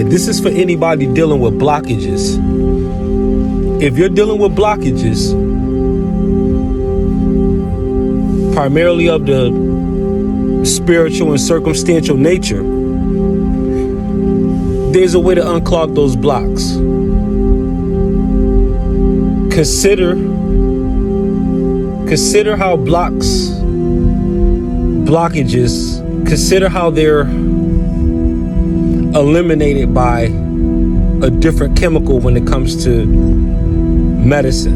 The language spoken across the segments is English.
And this is for anybody dealing with blockages. If you're dealing with blockages, primarily of the spiritual and circumstantial nature, there's a way to unclog those blocks. Consider how blockages, consider how they're eliminated by a different chemical when it comes to medicine.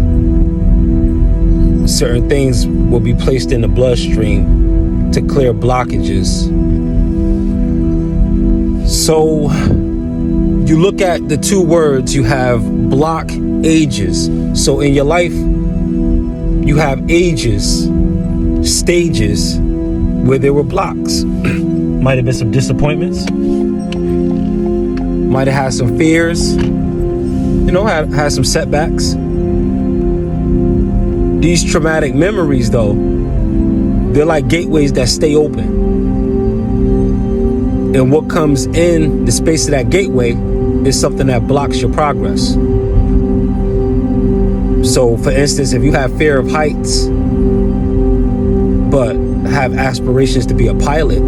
Certain things will be placed in the bloodstream to clear blockages. So you look at the two words, you have block ages. So in your life, you have ages, stages where there were blocks. Might have been some disappointments. Might have had some fears. Had some setbacks. These traumatic memories, though, they're like gateways that stay open. And what comes in the space of that gateway is something that blocks your progress. So, for instance, if you have fear of heights, but have aspirations to be a pilot,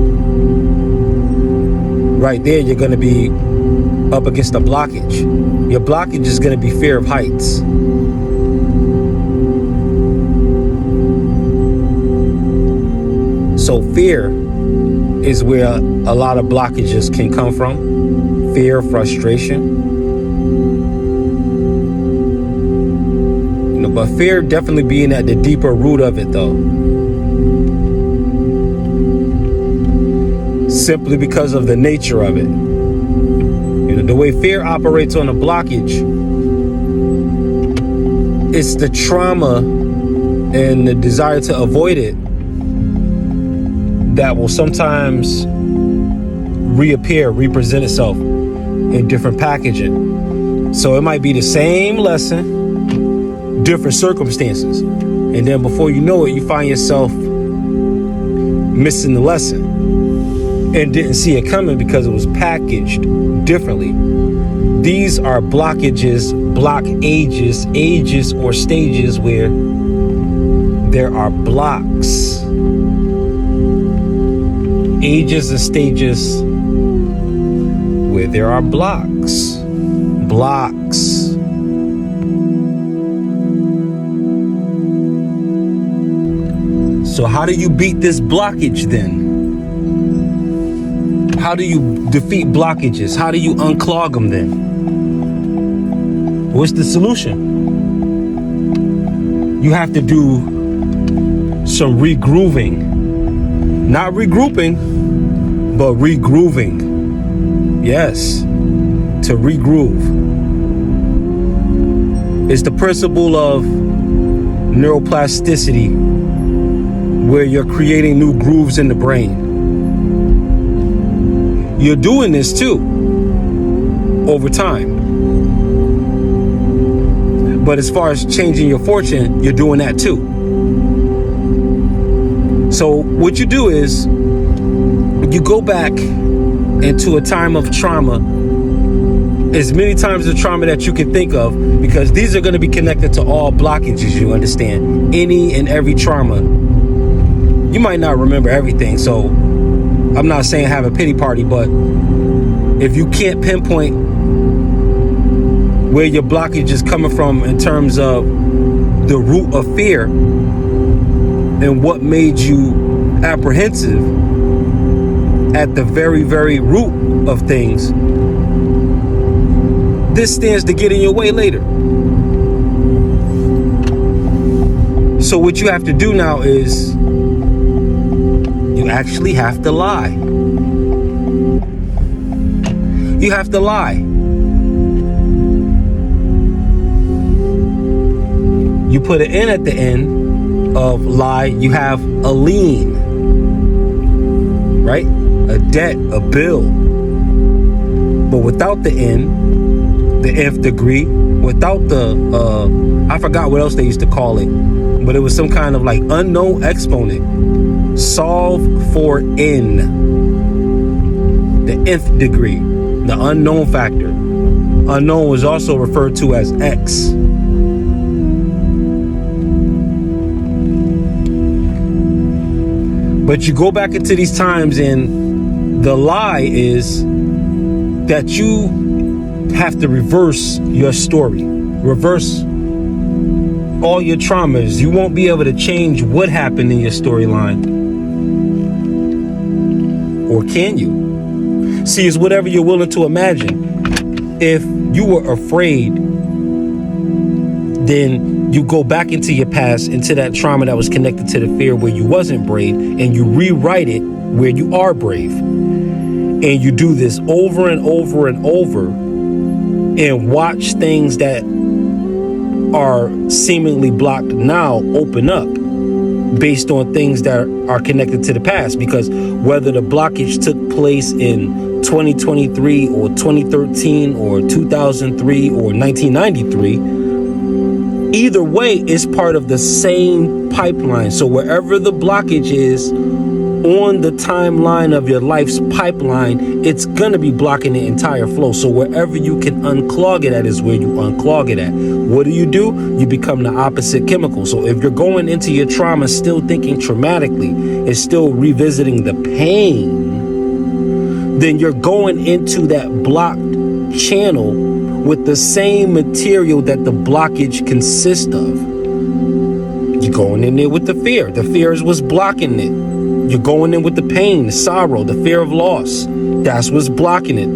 right there, you're going to be up against a blockage. Your blockage is going to be fear of heights. So fear is where a lot of blockages can come from. Fear, frustration. But fear definitely being at the deeper root of it, though. Simply because of the nature of it. The way fear operates on a blockage, it's the trauma and the desire to avoid it that will sometimes represent itself in different packaging. So it might be the same lesson, different circumstances. And then before you know it, you find yourself missing the lesson and didn't see it coming because it was packaged differently. These are blockages, block ages or stages where there are blocks. Ages and stages where there are blocks. So how do you beat this blockage then? How do you defeat blockages? How do you unclog them then? What's the solution? You have to do some regrooving. Not regrouping, but regrooving. Yes, to regroove. It's the principle of neuroplasticity, where you're creating new grooves in the brain. You're doing this too, over time. But as far as changing your fortune, you're doing that too. So what you do is, you go back into a time of trauma, as many times of trauma that you can think of, because these are going to be connected to all blockages, you understand. Any and every trauma. You might not remember everything, so I'm not saying have a pity party, but if you can't pinpoint where your blockage is coming from in terms of the root of fear and what made you apprehensive at the very, very root of things, this stands to get in your way later. So what you have to do now is you actually have to lie. You have to lie. You put an N at the end of lie, you have a lien, right? A debt, a bill. But without the N, the nth degree, without the, I forgot what else they used to call it, but it was some kind of like unknown exponent. Solve for N, the nth degree. the unknown factor. Unknown was also referred to as X. But you go back into these times, and the lie is that you have to reverse your story, reverse all your traumas. You won't be able to change what happened in your storyline. Or can you? See, it's whatever you're willing to imagine. If you were afraid, then you go back into your past, into that trauma that was connected to the fear where you wasn't brave, and you rewrite it where you are brave. And you do this over and over and over, and watch things that are seemingly blocked now open up based on things that are connected to the past. Because whether the blockage took place in 2023 or 2013 or 2003 or 1993, either way is part of the same pipeline. So wherever the blockage is on the timeline of your life's pipeline, it's gonna be blocking the entire flow. So wherever you can unclog it at is where you unclog it at. What do? You become the opposite chemical. So if you're going into your trauma still thinking traumatically and still revisiting the pain, then you're going into that blocked channel with the same material that the blockage consists of. You're going in there with the fear. The fear is what's blocking it. You're going in with the pain, the sorrow, the fear of loss. That's what's blocking it.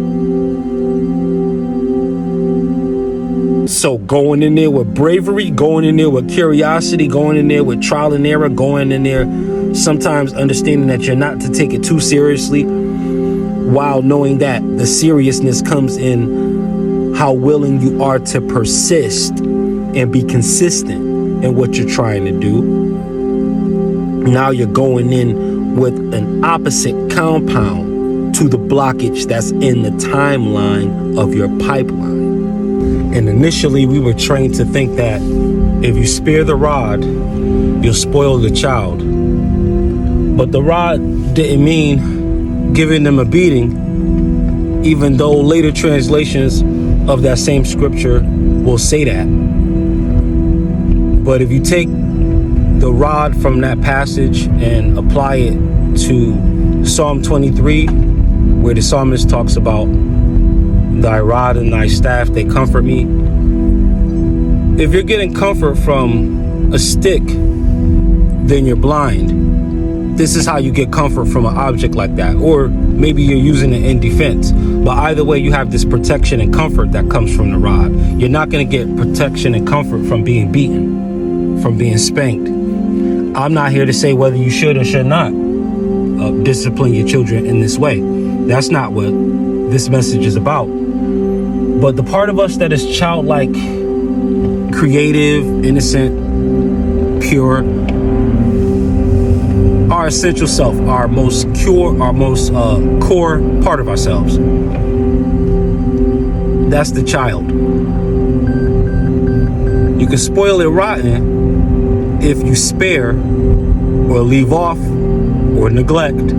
So going in there with bravery, going in there with curiosity, going in there with trial and error, going in there sometimes understanding that you're not to take it too seriously, while knowing that the seriousness comes in how willing you are to persist and be consistent in what you're trying to do. Now you're going in with an opposite compound to the blockage that's in the timeline of your pipeline. And initially we were trained to think that if you spare the rod, you'll spoil the child. But the rod didn't mean giving them a beating, even though later translations of that same scripture will say that. But if you take the rod from that passage and apply it to Psalm 23, where the psalmist talks about thy rod and thy staff, they comfort me. If you're getting comfort from a stick, then you're blind. This is how you get comfort from an object like that. Or maybe you're using it in defense. But either way, you have this protection and comfort that comes from the rod. You're not going to get protection and comfort from being beaten, from being spanked. I'm not here to say whether you should or should not discipline your children in this way. That's not what this message is about. But the part of us that is childlike, creative, innocent, pure, our essential self, our most core part of ourselves. That's the child. You can spoil it rotten if you spare or leave off or neglect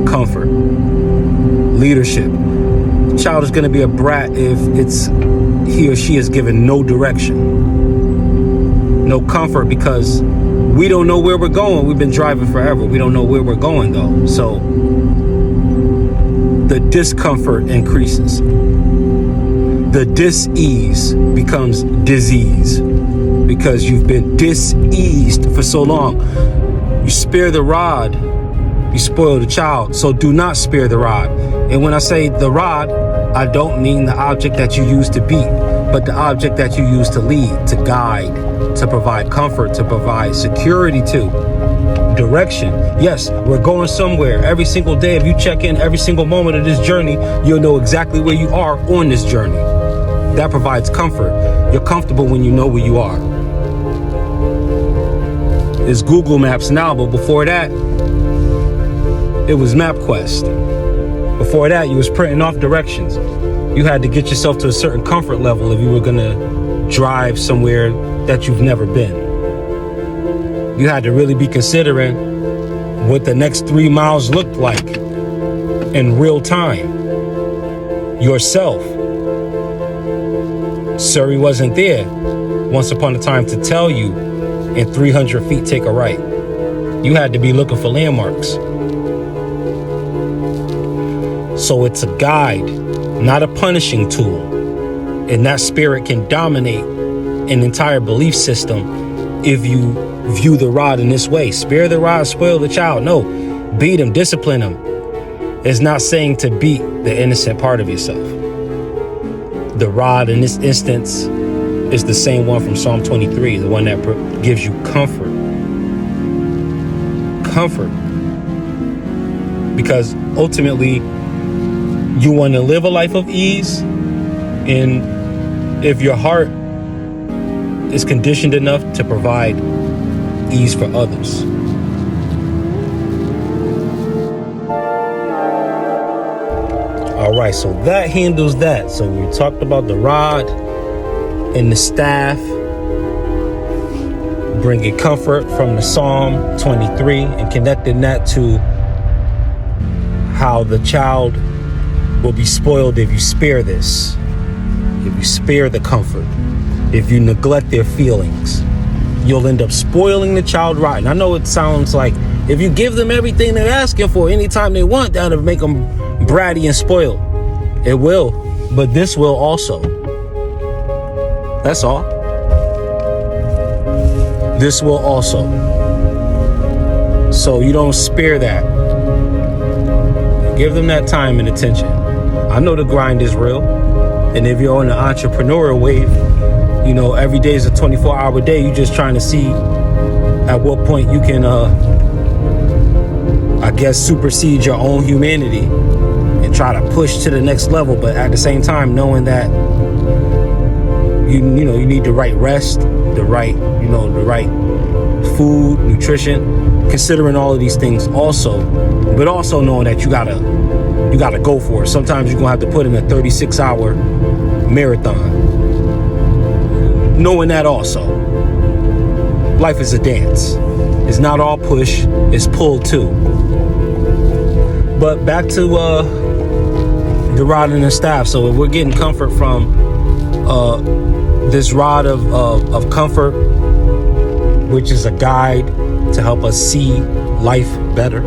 comfort, leadership. The child is going to be a brat if he or she is given no direction, no comfort, because we don't know where we're going. We've been driving forever. We don't know where we're going though. So the discomfort increases. The dis-ease becomes disease because you've been dis-eased for so long. You spare the rod, you spoil the child. So do not spare the rod. And when I say the rod, I don't mean the object that you use to beat, but the object that you use to lead, to guide, to provide comfort, to provide security to, direction. Yes, we're going somewhere. Every single day, if you check in every single moment of this journey, you'll know exactly where you are on this journey. That provides comfort. You're comfortable when you know where you are. It's Google Maps now, but before that, it was MapQuest. Before that, you was printing off directions. You had to get yourself to a certain comfort level if you were gonna drive somewhere that you've never been. You had to really be considering what the next 3 miles looked like in real time. yourself. Surrey wasn't there once upon a time to tell you in 300 feet take a right. You had to be looking for landmarks. So it's a guide, not a punishing tool. And that spirit can dominate an entire belief system if you view the rod in this way. Spare the rod, spoil the child. No, beat him, discipline him. It's not saying to beat the innocent part of yourself. The rod in this instance is the same one from Psalm 23, the one that gives you comfort. Comfort. Because ultimately, you want to live a life of ease. And if your heart is conditioned enough to provide ease for others. All right, so that handles that. So we talked about the rod and the staff, bringing comfort from the Psalm 23 and connecting that to how the child will be spoiled if you spare this, if you spare the comfort, if you neglect their feelings. You'll end up spoiling the child rotten. I know it sounds like if you give them everything they're asking for anytime they want, that'll make them bratty and spoiled. It will, but this will also. That's all. This will also. So you don't spare that. Give them that time and attention. I know the grind is real. And if you're on the entrepreneurial wave, you know, every day is a 24-hour day. You're just trying to see at what point you can, I guess, supersede your own humanity and try to push to the next level. But at the same time, knowing that you need the right rest, the right food, nutrition, considering all of these things also, but also knowing that you gotta go for it. Sometimes you're gonna have to put in a 36-hour marathon. Knowing that also, life is a dance. It's not all push, it's pull too. But back to the rod and the staff. So if we're getting comfort from this rod of comfort, which is a guide to help us see life better.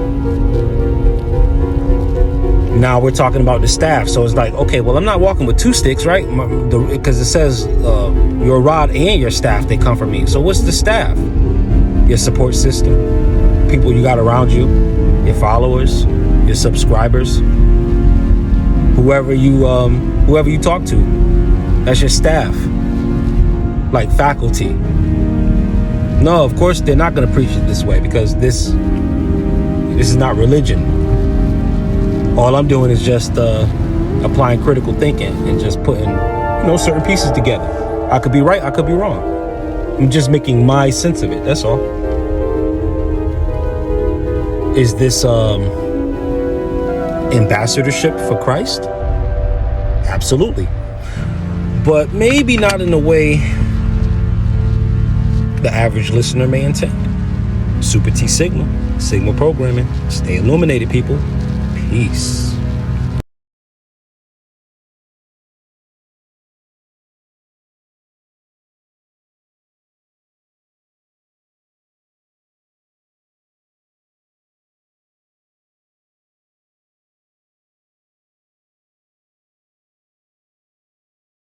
Now we're talking about the staff. So it's like, okay, well, I'm not walking with two sticks, right? Because it says your rod and your staff, they comfort me. So what's the staff? Your support system, people you got around you, your followers, your subscribers, whoever you talk to, that's your staff, like faculty. No, of course they're not going to preach it this way, because this is not religion. All I'm doing is just applying critical thinking and just putting, certain pieces together. I could be right, I could be wrong. I'm just making my sense of it. That's all. Is this ambassadorship for Christ? Absolutely. But maybe not in the way the average listener may intend. Super T Sigma, Sigma programming. Stay illuminated, people. Peace.